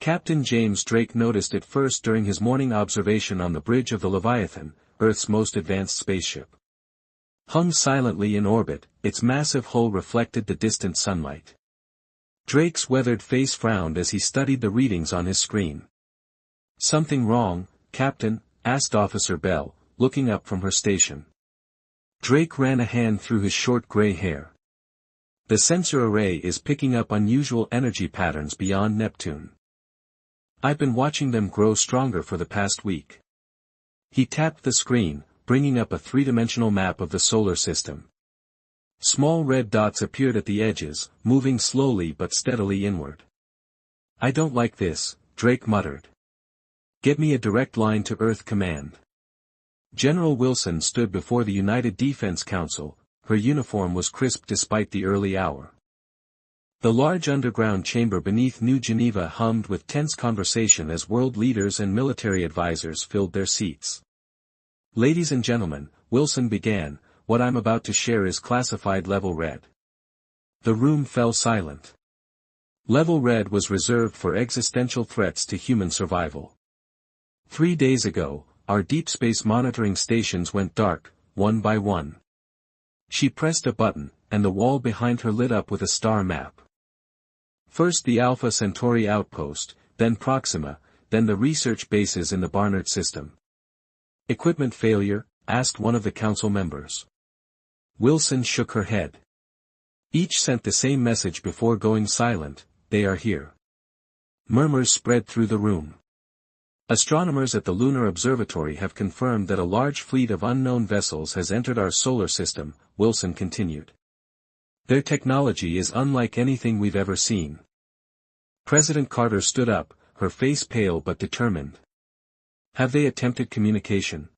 Captain James Drake noticed it first during his morning observation on the bridge of the Leviathan, Earth's most advanced spaceship. Hung silently in orbit, its massive hull reflected the distant sunlight. Drake's weathered face frowned as he studied the readings on his screen. "Something wrong, Captain?" asked Officer Bell, looking up from her station. Drake ran a hand through his short gray hair. "The sensor array is picking up unusual energy patterns beyond Neptune. I've been watching them grow stronger for the past week." He tapped the screen, bringing up a three-dimensional map of the solar system. Small red dots appeared at the edges, moving slowly but steadily inward. "I don't like this," Drake muttered. "Get me a direct line to Earth Command." General Wilson stood before the United Defense Council. Her uniform was crisp despite the early hour. The large underground chamber beneath New Geneva hummed with tense conversation as world leaders and military advisors filled their seats. "Ladies and gentlemen," Wilson began, "what I'm about to share is classified Level Red." The room fell silent. Level Red was reserved for existential threats to human survival. 3 days ago, our deep space monitoring stations went dark, one by one. She pressed a button, and the wall behind her lit up with a star map. First the Alpha Centauri outpost, then Proxima, then the research bases in the Barnard system. "Equipment failure?" asked one of the council members. Wilson shook her head. Each sent the same message before going silent: "They are here." Murmurs spread through the room. "Astronomers at the Lunar Observatory have confirmed that a large fleet of unknown vessels has entered our solar system," Wilson continued. "Their technology is unlike anything we've ever seen." President Carter stood up, her face pale but determined. "Have they attempted communication?"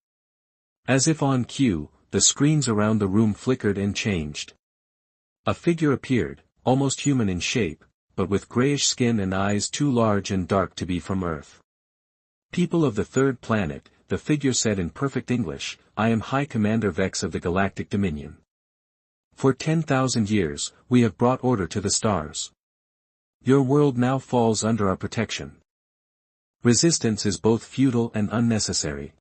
As if on cue, the screens around the room flickered and changed. A figure appeared, almost human in shape, but with grayish skin and eyes too large and dark to be from Earth. "People of the third planet," the figure said in perfect English, "I am High Commander Vex of the Galactic Dominion. For 10,000 years, we have brought order to the stars. Your world now falls under our protection. Resistance is both futile and unnecessary."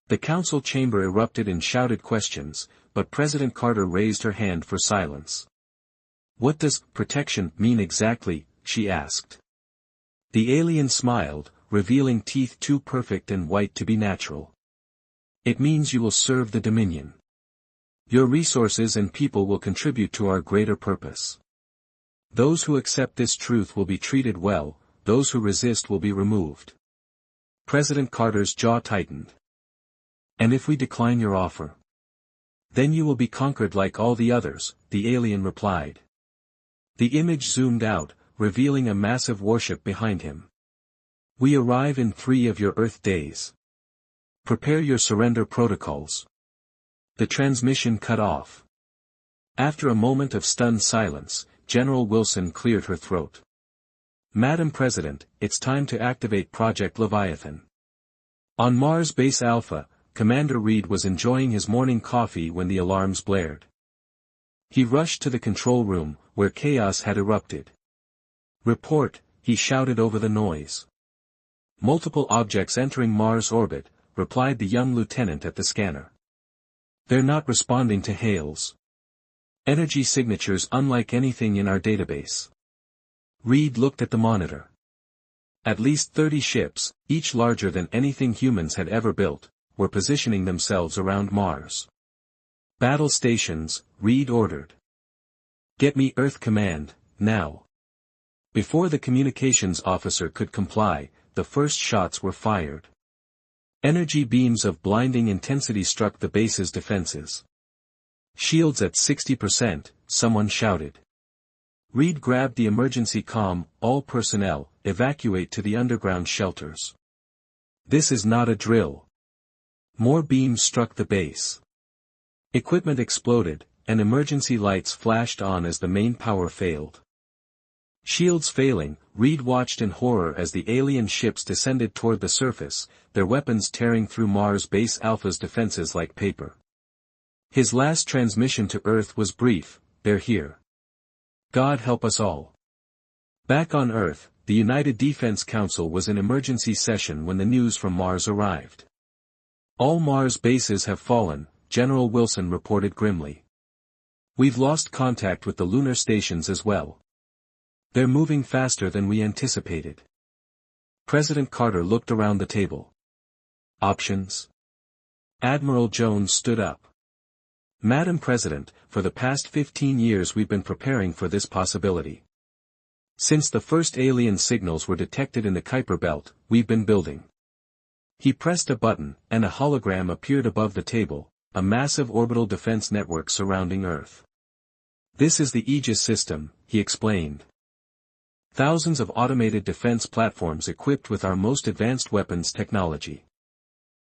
The council chamber erupted in shouted questions, but President Carter raised her hand for silence. "What does protection mean exactly?" she asked. The alien smiled, revealing teeth too perfect and white to be natural. "It means you will serve the Dominion. Your resources and people will contribute to our greater purpose. Those who accept this truth will be treated well, those who resist will be removed." President Carter's jaw tightened. "And if we decline your offer?" "Then you will be conquered like all the others," the alien replied. The image zoomed out, revealing a massive warship behind him. "We arrive in 3 of your Earth days. Prepare your surrender protocols." The transmission cut off. After a moment of stunned silence, General Wilson cleared her throat. "Madam President, it's time to activate Project Leviathan." On Mars Base Alpha, Commander Reed was enjoying his morning coffee when the alarms blared. He rushed to the control room, where chaos had erupted. "Report," he shouted over the noise. "Multiple objects entering Mars orbit," replied the young lieutenant at the scanner. "They're not responding to hails. Energy signatures unlike anything in our database." Reed looked at the monitor. At least 30 ships, each larger than anything humans had ever built, were positioning themselves around Mars. "Battle stations," Reed ordered. "Get me Earth Command, now." Before the communications officer could comply, the first shots were fired. Energy beams of blinding intensity struck the base's defenses. "Shields at 60%, someone shouted. Reed grabbed the emergency comm, "All personnel, evacuate to the underground shelters. This is not a drill." More beams struck the base. Equipment exploded, and emergency lights flashed on as the main power failed. Shields failing, Reed watched in horror as the alien ships descended toward the surface, their weapons tearing through Mars Base Alpha's defenses like paper. His last transmission to Earth was brief: "They're here. God help us all." Back on Earth, the United Defense Council was in emergency session when the news from Mars arrived. All Mars bases have fallen, General Wilson reported grimly. We've lost contact with the lunar stations as well. They're moving faster than we anticipated. President Carter looked around the table. Options? Admiral Jones stood up. Madam President, for the past 15 years we've been preparing for this possibility. Since the first alien signals were detected in the Kuiper Belt, we've been building. He pressed a button, and a hologram appeared above the table, a massive orbital defense network surrounding Earth. This is the Aegis system, he explained. Thousands of automated defense platforms equipped with our most advanced weapons technology.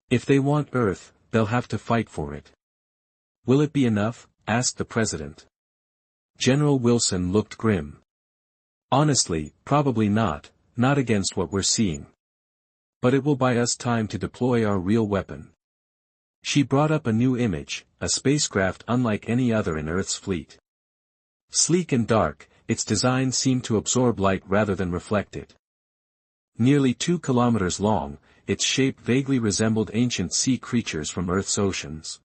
If they want Earth, they'll have to fight for it. Will it be enough? Asked the President. General Wilson looked grim. Honestly, probably not against what we're seeing. But it will buy us time to deploy our real weapon. She brought up a new image, a spacecraft unlike any other in Earth's fleet. Sleek and dark, its design seemed to absorb light rather than reflect it. Nearly 2 kilometers long, its shape vaguely resembled ancient sea creatures from Earth's oceans.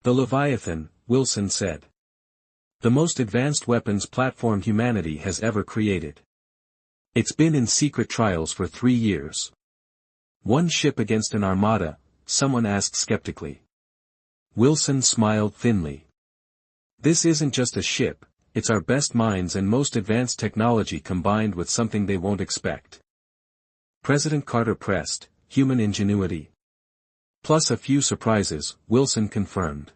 The Leviathan, Wilson said. The most advanced weapons platform humanity has ever created. It's been in secret trials for 3 years. One ship against an armada, someone asked skeptically. Wilson smiled thinly. This isn't just a ship, it's our best minds and most advanced technology combined with something they won't expect. President Carter pressed, human ingenuity. Plus a few surprises, Wilson confirmed.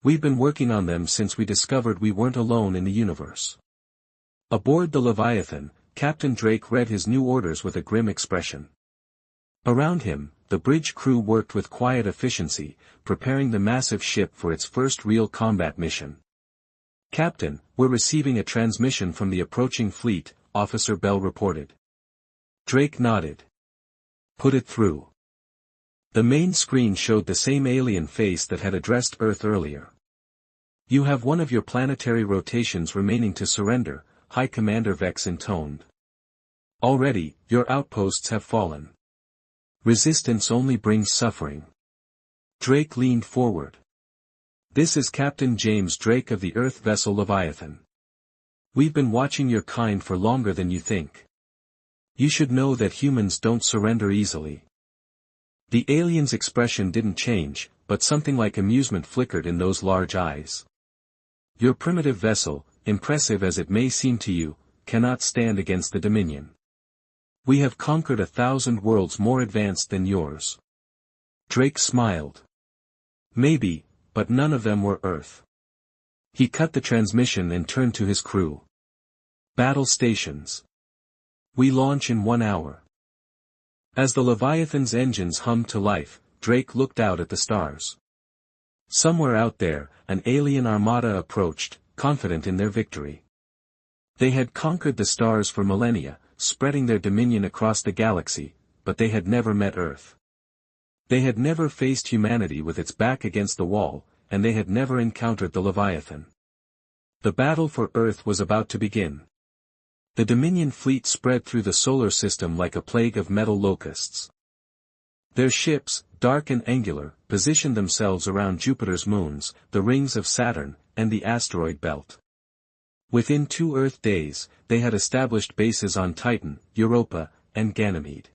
We've been working on them since we discovered we weren't alone in the universe. Aboard the Leviathan, Captain Drake read his new orders with a grim expression. Around him, the bridge crew worked with quiet efficiency, preparing the massive ship for its first real combat mission. Captain, we're receiving a transmission from the approaching fleet, Officer Bell reported. Drake nodded. Put it through. The main screen showed the same alien face that had addressed Earth earlier. You have one of your planetary rotations remaining to surrender, High Commander Vex intoned. Already, your outposts have fallen. Resistance only brings suffering. Drake leaned forward. This is Captain James Drake of the Earth vessel Leviathan. We've been watching your kind for longer than you think. You should know that humans don't surrender easily. The alien's expression didn't change, but something like amusement flickered in those large eyes. Your primitive vessel, impressive as it may seem to you, cannot stand against the Dominion. We have conquered 1,000 worlds more advanced than yours. Drake smiled. Maybe, but none of them were Earth. He cut the transmission and turned to his crew. Battle stations. We launch in 1 hour. As the Leviathan's engines hummed to life, Drake looked out at the stars. Somewhere out there, an alien armada approached, confident in their victory. They had conquered the stars for millennia, spreading their dominion across the galaxy, but they had never met Earth. They had never faced humanity with its back against the wall, and they had never encountered the Leviathan. The battle for Earth was about to begin. The Dominion fleet spread through the solar system like a plague of metal locusts. Their ships, dark and angular, positioned themselves around Jupiter's moons, the rings of Saturn, and the asteroid belt. Within 2 Earth days, they had established bases on Titan, Europa, and Ganymede.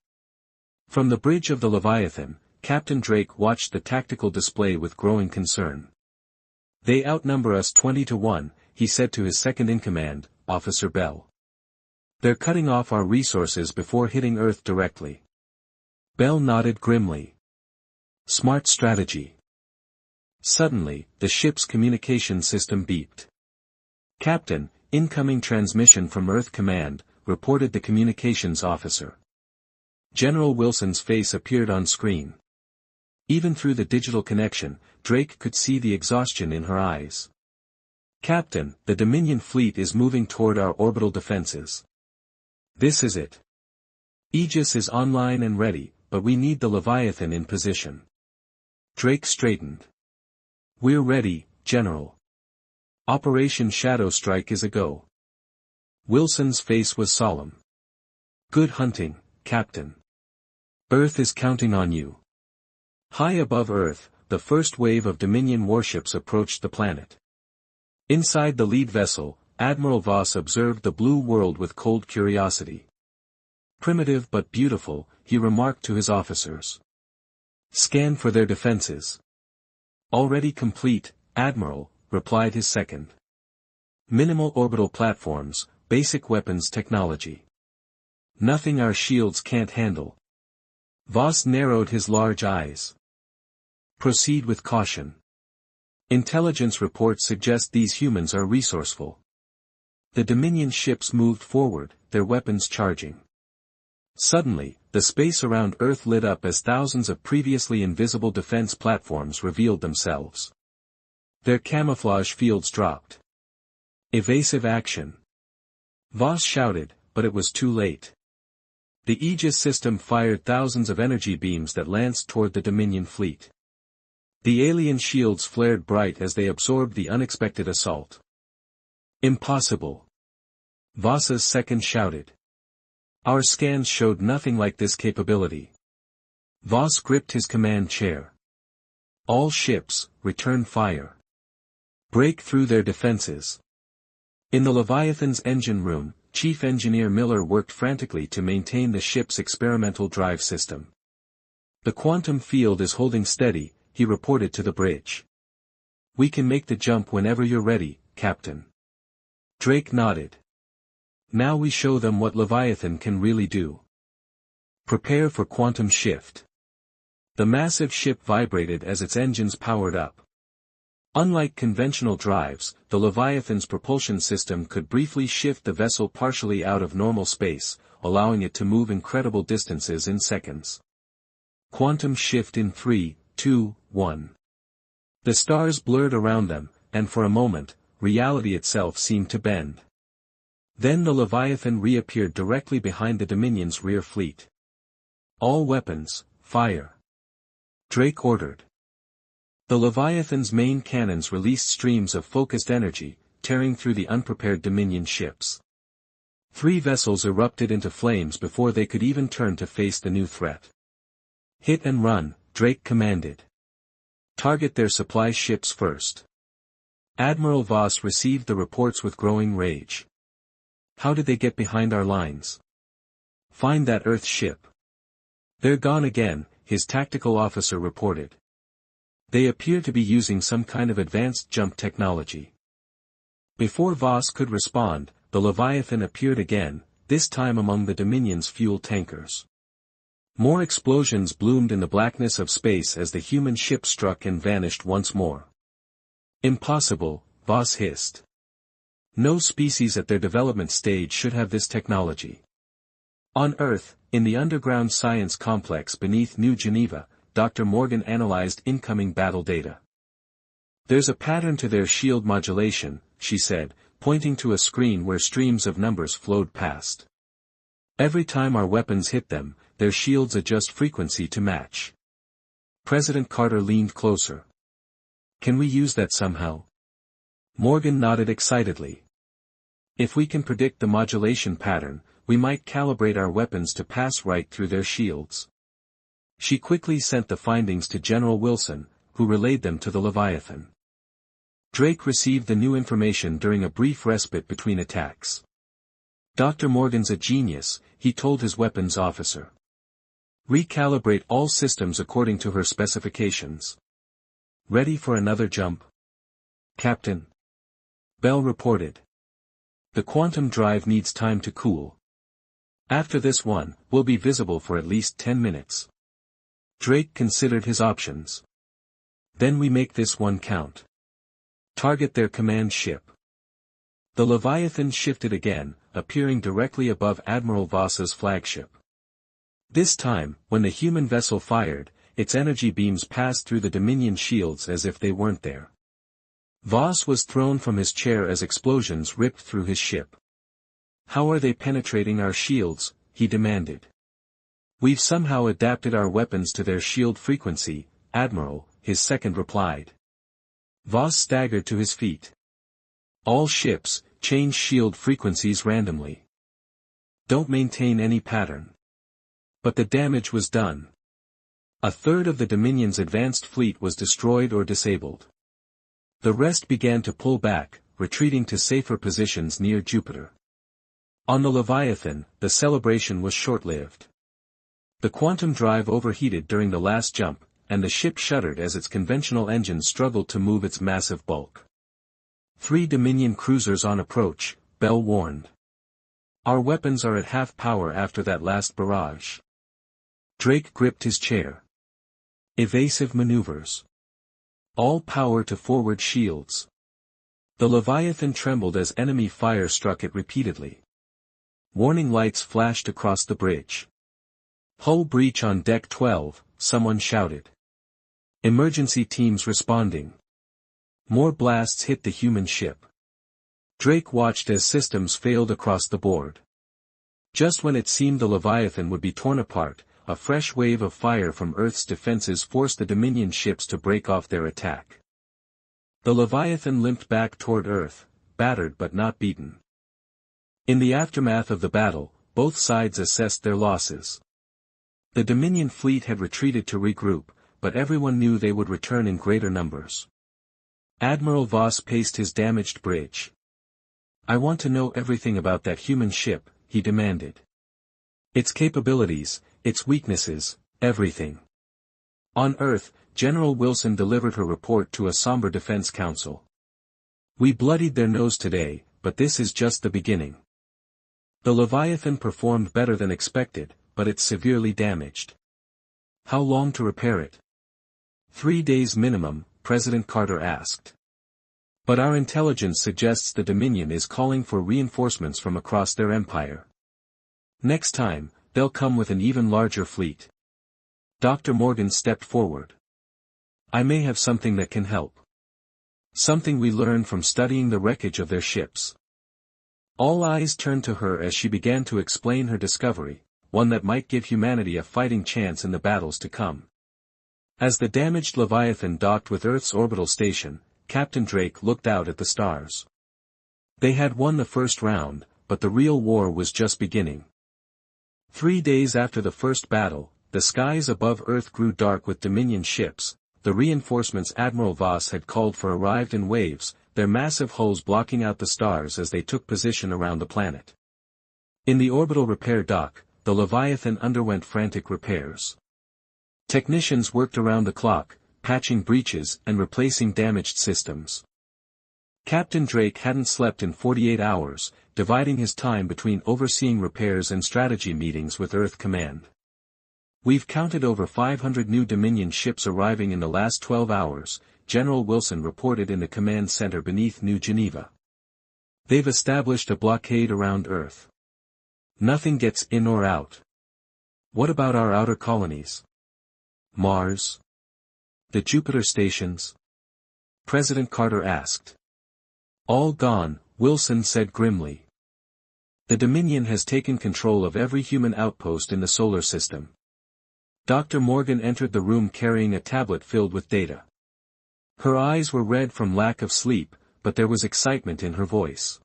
From the bridge of the Leviathan, Captain Drake watched the tactical display with growing concern. They outnumber us 20 to 1, he said to his second-in-command, Officer Bell. They're cutting off our resources before hitting Earth directly. Bell nodded grimly. Smart strategy. Suddenly, the ship's communication system beeped. Captain, incoming transmission from Earth Command, reported the communications officer. General Wilson's face appeared on screen. Even through the digital connection, Drake could see the exhaustion in her eyes. Captain, the Dominion fleet is moving toward our orbital defenses. This is it. Aegis is online and ready, but we need the Leviathan in position. Drake straightened. We're ready, General. Operation Shadow Strike is a go. Wilson's face was solemn. Good hunting, Captain. Earth is counting on you. High above Earth, the first wave of Dominion warships approached the planet. Inside the lead vessel, Admiral Voss observed the blue world with cold curiosity. Primitive but beautiful, he remarked to his officers. Scan for their defenses. Already complete, Admiral, replied his second. Minimal orbital platforms, basic weapons technology. Nothing our shields can't handle. Voss narrowed his large eyes. Proceed with caution. Intelligence reports suggest these humans are resourceful. The Dominion ships moved forward, their weapons charging. Suddenly, the space around Earth lit up as thousands of previously invisible defense platforms revealed themselves. Their camouflage fields dropped. Evasive action. Voss shouted, but it was too late. The Aegis system fired thousands of energy beams that lanced toward the Dominion fleet. The alien shields flared bright as they absorbed the unexpected assault. Impossible. Voss's second shouted. Our scans showed nothing like this capability. Voss gripped his command chair. All ships, return fire. Break through their defenses. In the Leviathan's engine room, Chief Engineer Miller worked frantically to maintain the ship's experimental drive system. The quantum field is holding steady, he reported to the bridge. We can make the jump whenever you're ready, Captain. Drake nodded. Now we show them what Leviathan can really do. Prepare for quantum shift. The massive ship vibrated as its engines powered up. Unlike conventional drives, the Leviathan's propulsion system could briefly shift the vessel partially out of normal space, allowing it to move incredible distances in seconds. Quantum shift in 3, 2, 1. The stars blurred around them, and for a moment, reality itself seemed to bend. Then the Leviathan reappeared directly behind the Dominion's rear fleet. All weapons, fire. Drake ordered. The Leviathan's main cannons released streams of focused energy, tearing through the unprepared Dominion ships. 3 vessels erupted into flames before they could even turn to face the new threat. Hit and run, Drake commanded. Target their supply ships first. Admiral Voss received the reports with growing rage. How did they get behind our lines? Find that Earth ship. They're gone again, his tactical officer reported. They appear to be using some kind of advanced jump technology. Before Voss could respond, the Leviathan appeared again, this time among the Dominion's fuel tankers. More explosions bloomed in the blackness of space as the human ship struck and vanished once more. Impossible, Voss hissed. No species at their development stage should have this technology. On Earth, in the underground science complex beneath New Geneva, Dr. Morgan analyzed incoming battle data. There's a pattern to their shield modulation, she said, pointing to a screen where streams of numbers flowed past. Every time our weapons hit them, their shields adjust frequency to match. President Carter leaned closer. Can we use that somehow? Morgan nodded excitedly. If we can predict the modulation pattern, we might calibrate our weapons to pass right through their shields. She quickly sent the findings to General Wilson, who relayed them to the Leviathan. Drake received the new information during a brief respite between attacks. Dr. Morgan's a genius, he told his weapons officer. Recalibrate all systems according to her specifications. Ready for another jump? Captain. Bell reported. The quantum drive needs time to cool. After this one, we'll be visible for at least 10 minutes. Drake considered his options. Then we make this one count. Target their command ship. The Leviathan shifted again, appearing directly above Admiral Voss's flagship. This time, when the human vessel fired, its energy beams passed through the Dominion shields as if they weren't there. Voss was thrown from his chair as explosions ripped through his ship. How are they penetrating our shields? He demanded. We've somehow adapted our weapons to their shield frequency, Admiral, his second replied. Voss staggered to his feet. All ships, change shield frequencies randomly. Don't maintain any pattern. But the damage was done. A third of the Dominion's advanced fleet was destroyed or disabled. The rest began to pull back, retreating to safer positions near Jupiter. On the Leviathan, the celebration was short-lived. The quantum drive overheated during the last jump, and the ship shuddered as its conventional engines struggled to move its massive bulk. 3 Dominion cruisers on approach, Bell warned. Our weapons are at half power after that last barrage. Drake gripped his chair. Evasive maneuvers. All power to forward shields. The Leviathan trembled as enemy fire struck it repeatedly. Warning lights flashed across the bridge. Hull breach on Deck 12, someone shouted. Emergency teams responding. More blasts hit the human ship. Drake watched as systems failed across the board. Just when it seemed the Leviathan would be torn apart, a fresh wave of fire from Earth's defenses forced the Dominion ships to break off their attack. The Leviathan limped back toward Earth, battered but not beaten. In the aftermath of the battle, both sides assessed their losses. The Dominion fleet had retreated to regroup, but everyone knew they would return in greater numbers. Admiral Voss paced his damaged bridge. I want to know everything about that human ship, he demanded. Its capabilities, its weaknesses, everything. On Earth, General Wilson delivered her report to a somber defense council. We bloodied their nose today, but this is just the beginning. The Leviathan performed better than expected, but it's severely damaged. How long to repair it? 3 days minimum, President Carter asked. But our intelligence suggests the Dominion is calling for reinforcements from across their empire. Next time, they'll come with an even larger fleet. Dr. Morgan stepped forward. I may have something that can help. Something we learned from studying the wreckage of their ships. All eyes turned to her as she began to explain her discovery, one that might give humanity a fighting chance in the battles to come. As the damaged Leviathan docked with Earth's orbital station, Captain Drake looked out at the stars. They had won the first round, but the real war was just beginning. 3 days after the first battle, the skies above Earth grew dark with Dominion ships. The reinforcements Admiral Voss had called for arrived in waves, their massive hulls blocking out the stars as they took position around the planet. In the orbital repair dock, the Leviathan underwent frantic repairs. Technicians worked around the clock, patching breaches and replacing damaged systems. Captain Drake hadn't slept in 48 hours, dividing his time between overseeing repairs and strategy meetings with Earth Command. We've counted over 500 new Dominion ships arriving in the last 12 hours, General Wilson reported in the command center beneath New Geneva. They've established a blockade around Earth. Nothing gets in or out. What about our outer colonies? Mars? The Jupiter stations? President Carter asked. All gone, Wilson said grimly. The Dominion has taken control of every human outpost in the solar system. Dr. Morgan entered the room carrying a tablet filled with data. Her eyes were red from lack of sleep, but there was excitement in her voice.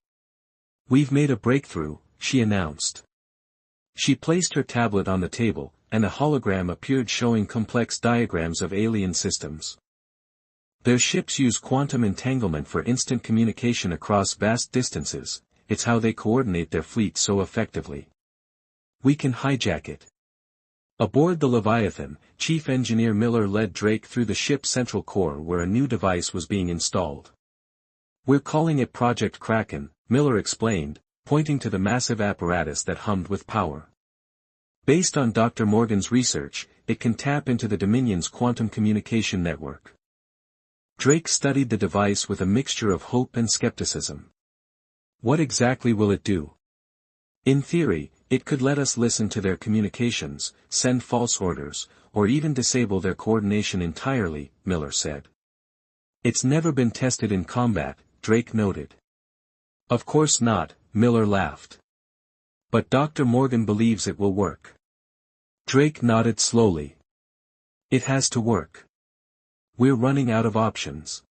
We've made a breakthrough, she announced. She placed her tablet on the table, and a hologram appeared showing complex diagrams of alien systems. Their ships use quantum entanglement for instant communication across vast distances. It's how they coordinate their fleet so effectively. We can hijack it. Aboard the Leviathan, Chief Engineer Miller led Drake through the ship's central core where a new device was being installed. We're calling it Project Kraken, Miller explained, pointing to the massive apparatus that hummed with power. Based on Dr. Morgan's research, it can tap into the Dominion's quantum communication network. Drake studied the device with a mixture of hope and skepticism. What exactly will it do? In theory, it could let us listen to their communications, send false orders, or even disable their coordination entirely, Miller said. It's never been tested in combat, Drake noted. Of course not, Miller laughed. But Dr. Morgan believes it will work. Drake nodded slowly. It has to work. We're running out of options.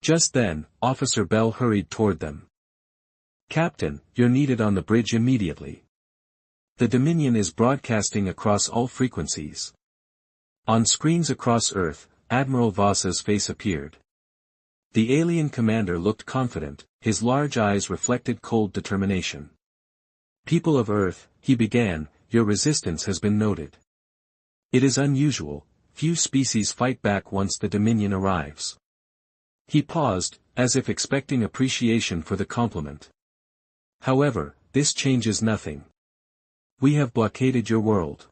Just then, Officer Bell hurried toward them. Captain, you're needed on the bridge immediately. The Dominion is broadcasting across all frequencies. On screens across Earth, Admiral Voss's face appeared. The alien commander looked confident, his large eyes reflected cold determination. "People of Earth," he began, "your resistance has been noted. It is unusual, few species fight back once the Dominion arrives." He paused, as if expecting appreciation for the compliment. "However, this changes nothing. We have blockaded your world.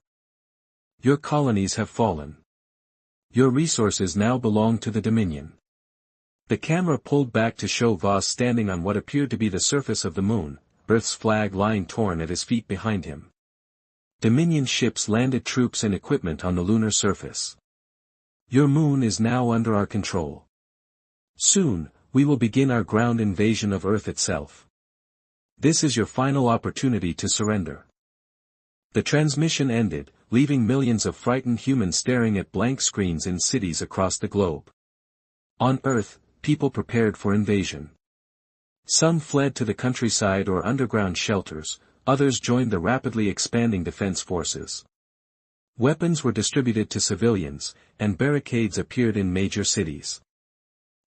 Your colonies have fallen. Your resources now belong to the Dominion." The camera pulled back to show Voss standing on what appeared to be the surface of the moon, Earth's flag lying torn at his feet behind him. Dominion ships landed troops and equipment on the lunar surface. "Your moon is now under our control. Soon, we will begin our ground invasion of Earth itself. This is your final opportunity to surrender." The transmission ended, leaving millions of frightened humans staring at blank screens in cities across the globe. On Earth, people prepared for invasion. Some fled to the countryside or underground shelters, others joined the rapidly expanding defense forces. Weapons were distributed to civilians, and barricades appeared in major cities.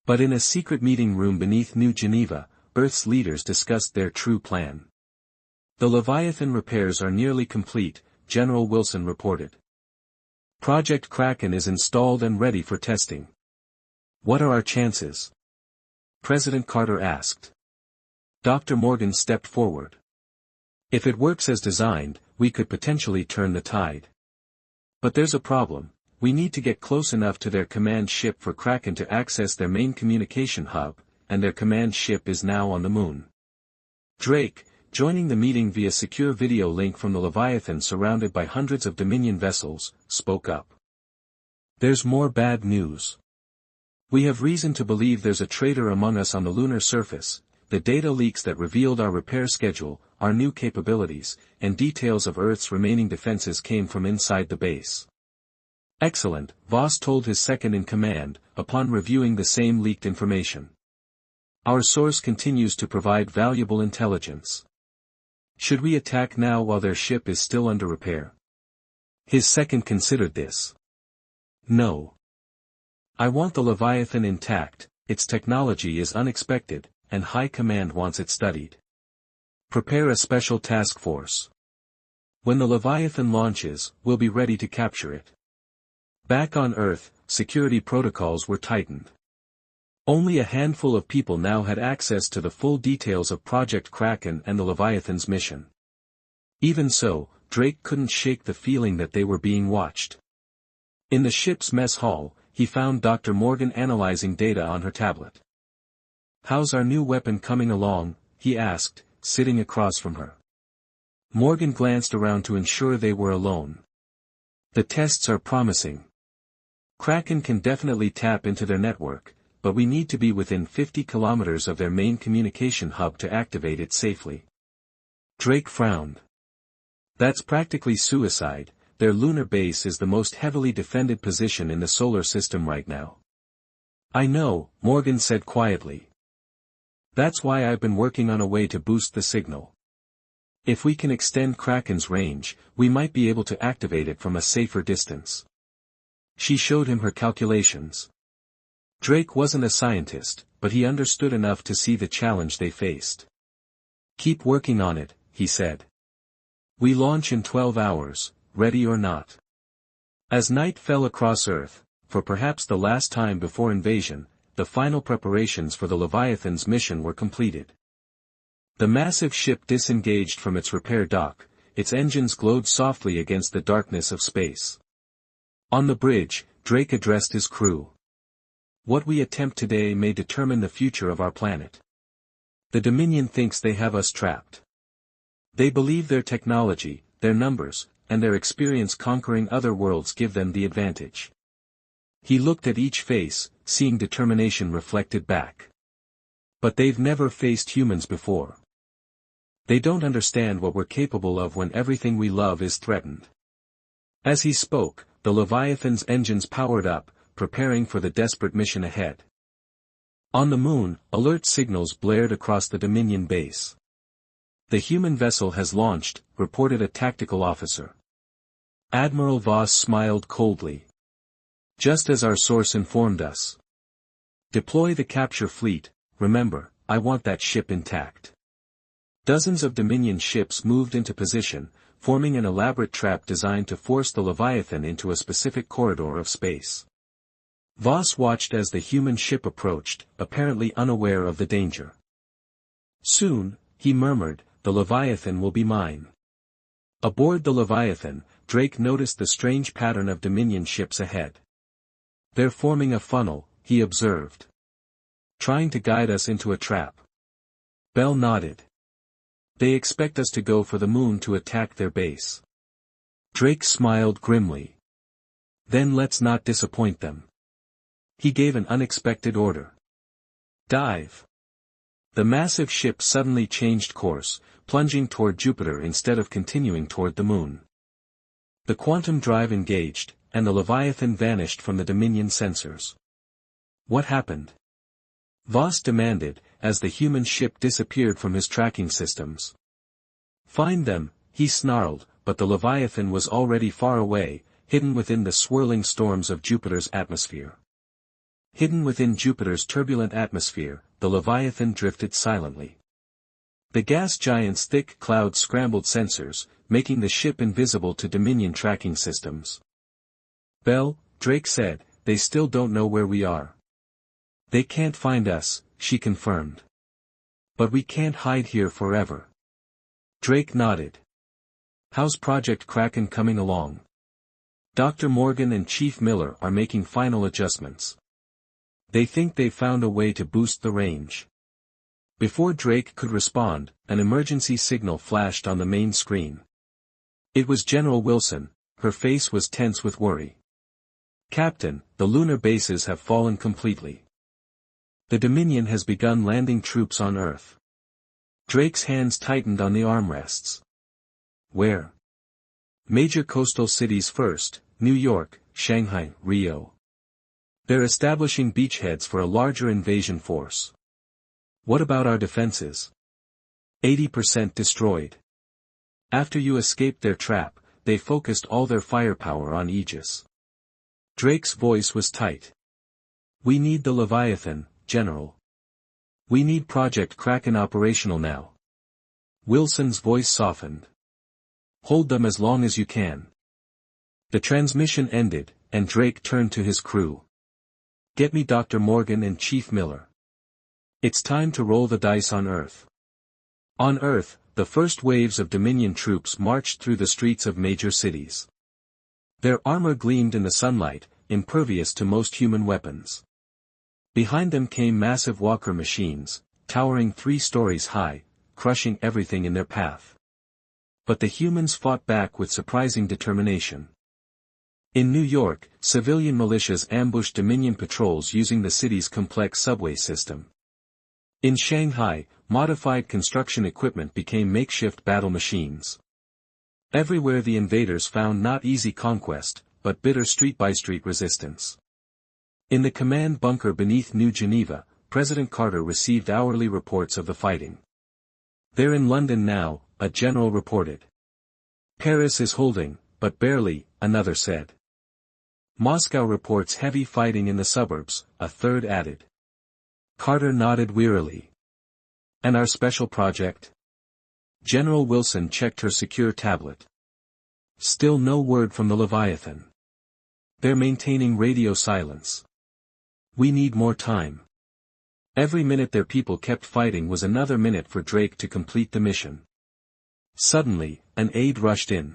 But in a secret meeting room beneath New Geneva, Earth's leaders discussed their true plan. "The Leviathan repairs are nearly complete," General Wilson reported. "Project Kraken is installed and ready for testing." "What are our chances?" President Carter asked. Dr. Morgan stepped forward. "If it works as designed, we could potentially turn the tide. But there's a problem. We need to get close enough to their command ship for Kraken to access their main communication hub, and their command ship is now on the moon." Drake, joining the meeting via secure video link from the Leviathan surrounded by hundreds of Dominion vessels, spoke up. "There's more bad news. We have reason to believe there's a traitor among us on the lunar surface. The data leaks that revealed our repair schedule, our new capabilities, and details of Earth's remaining defenses came from inside the base." "Excellent," Voss told his second-in-command, upon reviewing the same leaked information. "Our source continues to provide valuable intelligence. Should we attack now while their ship is still under repair?" His second considered this. "No. I want the Leviathan intact, its technology is unexpected, and High Command wants it studied. Prepare a special task force. When the Leviathan launches, we'll be ready to capture it." Back on Earth, security protocols were tightened. Only a handful of people now had access to the full details of Project Kraken and the Leviathan's mission. Even so, Drake couldn't shake the feeling that they were being watched. In the ship's mess hall, he found Dr. Morgan analyzing data on her tablet. "How's our new weapon coming along?" he asked, sitting across from her. Morgan glanced around to ensure they were alone. "The tests are promising. Kraken can definitely tap into their network, but we need to be within 50 kilometers of their main communication hub to activate it safely." Drake frowned. "That's practically suicide. Their lunar base is the most heavily defended position in the solar system right now." "I know," Morgan said quietly. "That's why I've been working on a way to boost the signal. If we can extend Kraken's range, we might be able to activate it from a safer distance." She showed him her calculations. Drake wasn't a scientist, but he understood enough to see the challenge they faced. "Keep working on it," he said. "We launch in 12 hours, ready or not." As night fell across Earth, for perhaps the last time before invasion, the final preparations for the Leviathan's mission were completed. The massive ship disengaged from its repair dock, its engines glowed softly against the darkness of space. On the bridge, Drake addressed his crew. "What we attempt today may determine the future of our planet. The Dominion thinks they have us trapped. They believe their technology, their numbers, and their experience conquering other worlds give them the advantage." He looked at each face, seeing determination reflected back. "But they've never faced humans before. They don't understand what we're capable of when everything we love is threatened." As he spoke, the Leviathan's engines powered up, preparing for the desperate mission ahead. On the moon, alert signals blared across the Dominion base. The human vessel has launched, reported a tactical officer. Admiral Voss smiled coldly. Just as our source informed us. Deploy the capture fleet, remember, I want that ship intact. Dozens of Dominion ships moved into position, forming an elaborate trap designed to force the Leviathan into a specific corridor of space. Voss watched as the human ship approached, apparently unaware of the danger. Soon, he murmured, the Leviathan will be mine. Aboard the Leviathan, Drake noticed the strange pattern of Dominion ships ahead. They're forming a funnel, he observed. Trying to guide us into a trap. Bell nodded. They expect us to go for the moon to attack their base. Drake smiled grimly. Then let's not disappoint them. He gave an unexpected order. Dive. The massive ship suddenly changed course, plunging toward Jupiter instead of continuing toward the moon. The quantum drive engaged, and the Leviathan vanished from the Dominion sensors. What happened? Voss demanded, as the human ship disappeared from his tracking systems. Find them, he snarled, but the Leviathan was already far away, hidden within the swirling storms of Jupiter's atmosphere. Hidden within Jupiter's turbulent atmosphere, the Leviathan drifted silently. The gas giant's thick cloud scrambled sensors, making the ship invisible to Dominion tracking systems. Bell, Drake said, they still don't know where we are. They can't find us, she confirmed. But we can't hide here forever. Drake nodded. How's Project Kraken coming along? Dr. Morgan and Chief Miller are making final adjustments. They think they've found a way to boost the range. Before Drake could respond, an emergency signal flashed on the main screen. It was General Wilson, her face was tense with worry. Captain, the lunar bases have fallen completely. The Dominion has begun landing troops on Earth. Drake's hands tightened on the armrests. Where? Major coastal cities first, New York, Shanghai, Rio. They're establishing beachheads for a larger invasion force. What about our defenses? 80% destroyed. After you escaped their trap, they focused all their firepower on Aegis. Drake's voice was tight. We need the Leviathan, General. We need Project Kraken operational now. Wilson's voice softened. Hold them as long as you can. The transmission ended, and Drake turned to his crew. Get me Dr. Morgan and Chief Miller. It's time to roll the dice on Earth. On Earth, the first waves of Dominion troops marched through the streets of major cities. Their armor gleamed in the sunlight, impervious to most human weapons. Behind them came massive walker machines, towering 3 stories high, crushing everything in their path. But the humans fought back with surprising determination. In New York, civilian militias ambushed Dominion patrols using the city's complex subway system. In Shanghai, modified construction equipment became makeshift battle machines. Everywhere the invaders found not easy conquest, but bitter street-by-street resistance. In the command bunker beneath New Geneva, President Carter received hourly reports of the fighting. They're in London now, a general reported. Paris is holding, but barely, another said. Moscow reports heavy fighting in the suburbs, a third added. Carter nodded wearily. And our special project? General Wilson checked her secure tablet. Still no word from the Leviathan. They're maintaining radio silence. We need more time. Every minute their people kept fighting was another minute for Drake to complete the mission. Suddenly, an aide rushed in.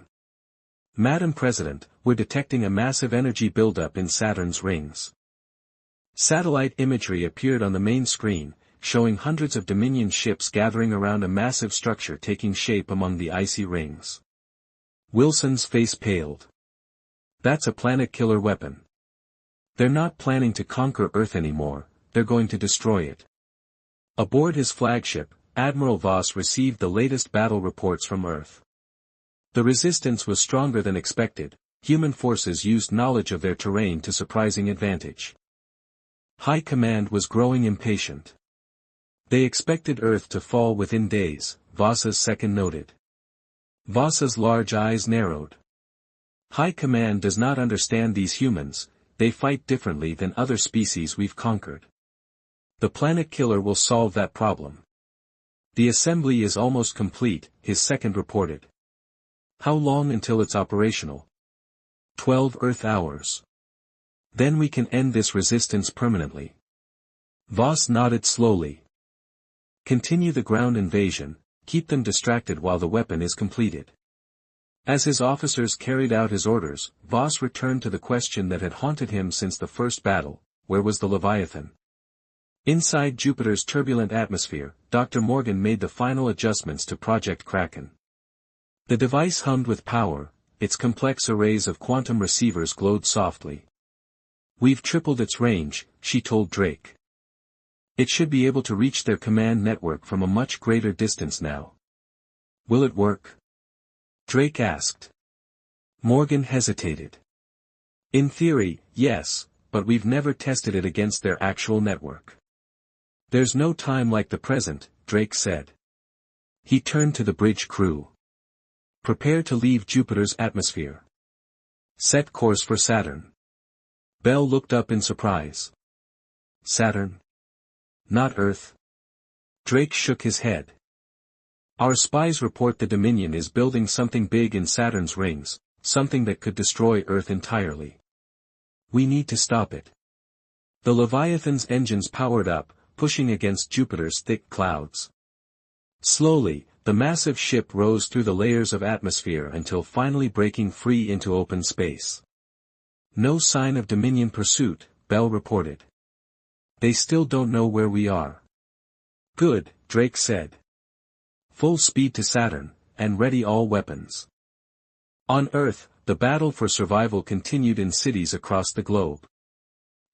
Madam President, we're detecting a massive energy buildup in Saturn's rings. Satellite imagery appeared on the main screen, showing hundreds of Dominion ships gathering around a massive structure taking shape among the icy rings. Wilson's face paled. That's a planet-killer weapon. They're not planning to conquer Earth anymore, they're going to destroy it. Aboard his flagship, Admiral Voss received the latest battle reports from Earth. The resistance was stronger than expected, human forces used knowledge of their terrain to surprising advantage. High Command was growing impatient. They expected Earth to fall within days, Voss's second noted. Voss's large eyes narrowed. High Command does not understand these humans, they fight differently than other species we've conquered. The planet killer will solve that problem. The assembly is almost complete, his second reported. How long until it's operational? 12 Earth hours. Then we can end this resistance permanently. Voss nodded slowly. Continue the ground invasion, keep them distracted while the weapon is completed. As his officers carried out his orders, Voss returned to the question that had haunted him since the first battle: where was the Leviathan? Inside Jupiter's turbulent atmosphere, Dr. Morgan made the final adjustments to Project Kraken. The device hummed with power, its complex arrays of quantum receivers glowed softly. We've tripled its range, she told Drake. It should be able to reach their command network from a much greater distance now. Will it work? Drake asked. Morgan hesitated. In theory, yes, but we've never tested it against their actual network. There's no time like the present, Drake said. He turned to the bridge crew. Prepare to leave Jupiter's atmosphere. Set course for Saturn. Bell looked up in surprise. Saturn? Not Earth? Drake shook his head. Our spies report the Dominion is building something big in Saturn's rings, something that could destroy Earth entirely. We need to stop it. The Leviathan's engines powered up, pushing against Jupiter's thick clouds. Slowly, the massive ship rose through the layers of atmosphere until finally breaking free into open space. No sign of Dominion pursuit, Bell reported. They still don't know where we are. Good, Drake said. Full speed to Saturn, and ready all weapons. On Earth, the battle for survival continued in cities across the globe.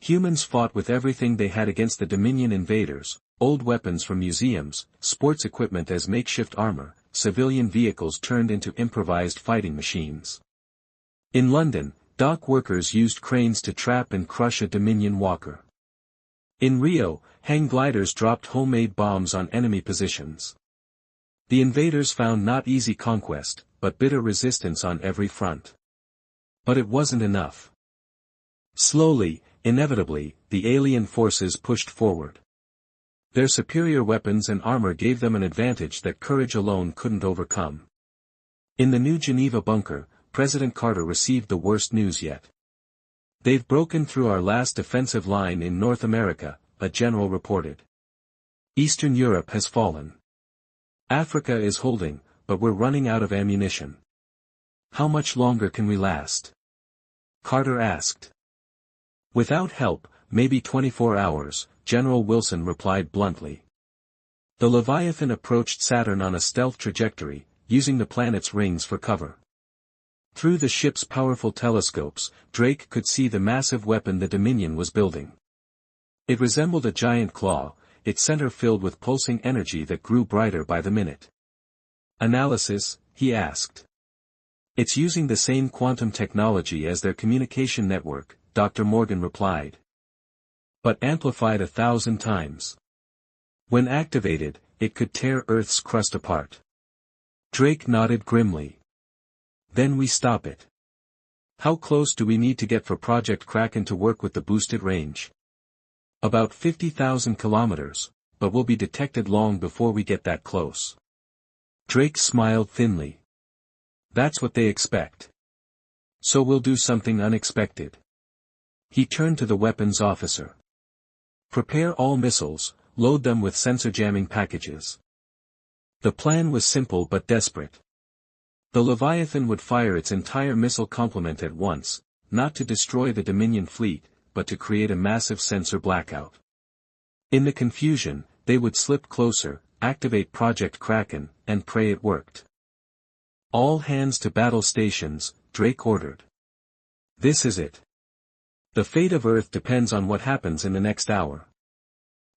Humans fought with everything they had against the Dominion invaders: old weapons from museums, sports equipment as makeshift armor, civilian vehicles turned into improvised fighting machines. In London, dock workers used cranes to trap and crush a Dominion walker. In Rio, hang gliders dropped homemade bombs on enemy positions. The invaders found not easy conquest, but bitter resistance on every front. But it wasn't enough. Slowly, inevitably, the alien forces pushed forward. Their superior weapons and armor gave them an advantage that courage alone couldn't overcome. In the New Geneva bunker, President Carter received the worst news yet. They've broken through our last defensive line in North America, a general reported. Eastern Europe has fallen. Africa is holding, but we're running out of ammunition. How much longer can we last? Carter asked. Without help, maybe 24 hours, General Wilson replied bluntly. The Leviathan approached Saturn on a stealth trajectory, using the planet's rings for cover. Through the ship's powerful telescopes, Drake could see the massive weapon the Dominion was building. It resembled a giant claw, its center filled with pulsing energy that grew brighter by the minute. Analysis, he asked. It's using the same quantum technology as their communication network, Dr. Morgan replied. But amplified 1,000 times. When activated, it could tear Earth's crust apart. Drake nodded grimly. Then we stop it. How close do we need to get for Project Kraken to work with the boosted range? About 50,000 kilometers, but we'll be detected long before we get that close. Drake smiled thinly. That's what they expect. So we'll do something unexpected. He turned to the weapons officer. Prepare all missiles, load them with sensor jamming packages. The plan was simple but desperate. The Leviathan would fire its entire missile complement at once, not to destroy the Dominion fleet, but to create a massive sensor blackout. In the confusion, they would slip closer, activate Project Kraken, and pray it worked. All hands to battle stations, Drake ordered. This is it. The fate of Earth depends on what happens in the next hour.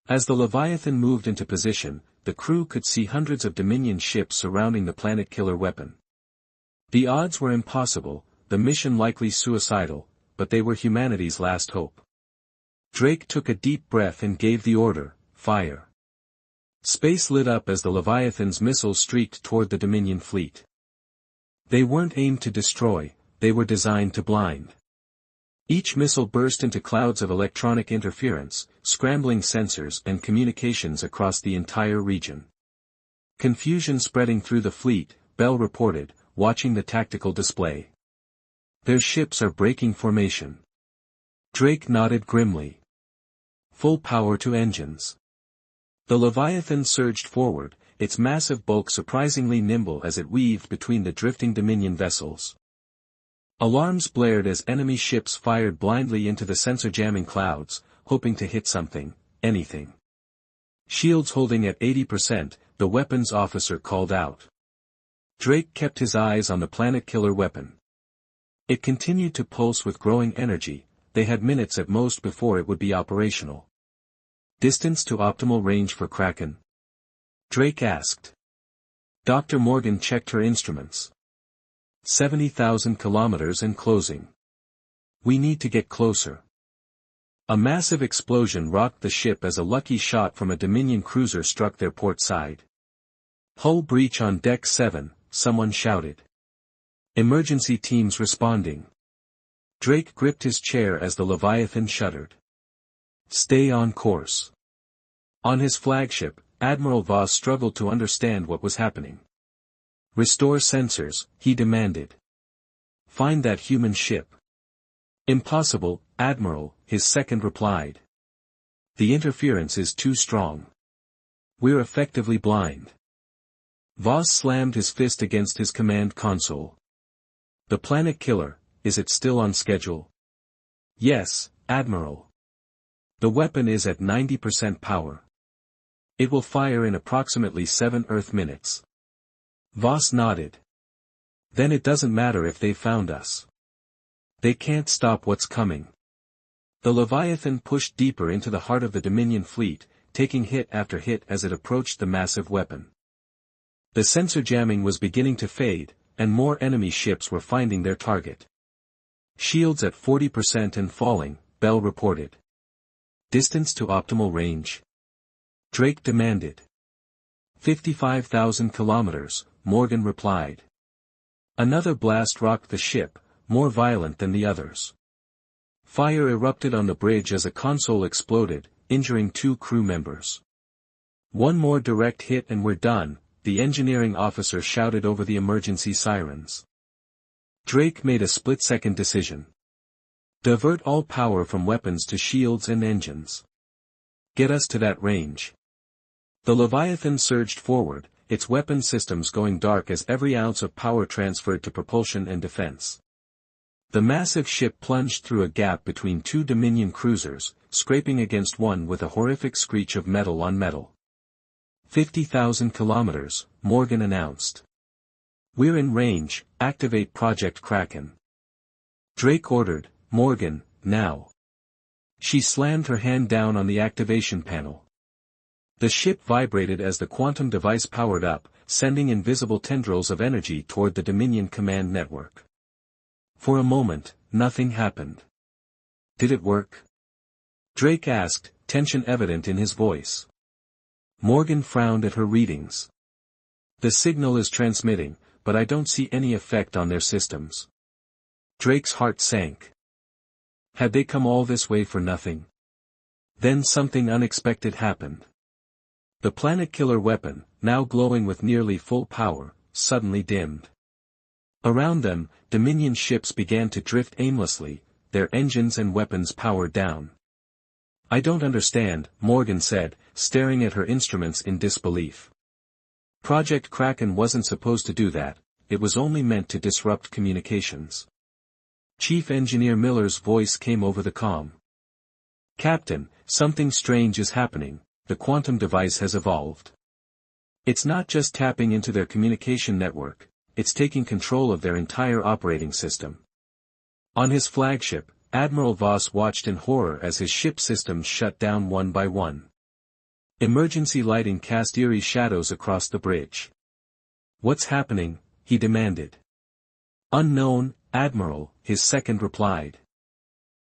As the Leviathan moved into position, the crew could see hundreds of Dominion ships surrounding the planet-killer weapon. The odds were impossible, the mission likely suicidal, but they were humanity's last hope. Drake took a deep breath and gave the order, fire. Space lit up as the Leviathan's missiles streaked toward the Dominion fleet. They weren't aimed to destroy, they were designed to blind. Each missile burst into clouds of electronic interference, scrambling sensors and communications across the entire region. Confusion spreading through the fleet, Bell reported, watching the tactical display. Their ships are breaking formation. Drake nodded grimly. Full power to engines. The Leviathan surged forward, its massive bulk surprisingly nimble as it weaved between the drifting Dominion vessels. Alarms blared as enemy ships fired blindly into the sensor-jamming clouds, hoping to hit something, anything. Shields holding at 80%, the weapons officer called out. Drake kept his eyes on the planet-killer weapon. It continued to pulse with growing energy, they had minutes at most before it would be operational. Distance to optimal range for Kraken? Drake asked. Dr. Morgan checked her instruments. 70,000 kilometers and closing. We need to get closer. A massive explosion rocked the ship as a lucky shot from a Dominion cruiser struck their port side. Hull breach on Deck 7, someone shouted. Emergency teams responding. Drake gripped his chair as the Leviathan shuddered. Stay on course. On his flagship, Admiral Voss struggled to understand what was happening. Restore sensors, he demanded. Find that human ship. Impossible, Admiral, his second replied. The interference is too strong. We're effectively blind. Voss slammed his fist against his command console. The planet killer, is it still on schedule? Yes, Admiral. The weapon is at 90% power. It will fire in approximately 7 Earth minutes. Voss nodded. Then it doesn't matter if they found us. They can't stop what's coming. The Leviathan pushed deeper into the heart of the Dominion fleet, taking hit after hit as it approached the massive weapon. The sensor jamming was beginning to fade, and more enemy ships were finding their target. Shields at 40% and falling, Bell reported. Distance to optimal range? Drake demanded. 55,000 kilometers, Morgan replied. Another blast rocked the ship, more violent than the others. Fire erupted on the bridge as a console exploded, injuring 2 crew members. One more direct hit and we're done, the engineering officer shouted over the emergency sirens. Drake made a split-second decision. Divert all power from weapons to shields and engines. Get us to that range. The Leviathan surged forward, its weapon systems going dark as every ounce of power transferred to propulsion and defense. The massive ship plunged through a gap between 2 Dominion cruisers, scraping against one with a horrific screech of metal on metal. 50,000 kilometers, Morgan announced. We're in range, activate Project Kraken. Drake ordered, Morgan, now. She slammed her hand down on the activation panel. The ship vibrated as the quantum device powered up, sending invisible tendrils of energy toward the Dominion command network. For a moment, nothing happened. Did it work? Drake asked, tension evident in his voice. Morgan frowned at her readings. The signal is transmitting, but I don't see any effect on their systems. Drake's heart sank. Had they come all this way for nothing? Then something unexpected happened. The planet-killer weapon, now glowing with nearly full power, suddenly dimmed. Around them, Dominion ships began to drift aimlessly, their engines and weapons powered down. I don't understand, Morgan said, staring at her instruments in disbelief. Project Kraken wasn't supposed to do that, it was only meant to disrupt communications. Chief Engineer Miller's voice came over the comm. Captain, something strange is happening, the quantum device has evolved. It's not just tapping into their communication network, it's taking control of their entire operating system. On his flagship, Admiral Voss watched in horror as his ship systems shut down one by one. Emergency lighting cast eerie shadows across the bridge. What's happening? He demanded. Unknown, Admiral, his second replied.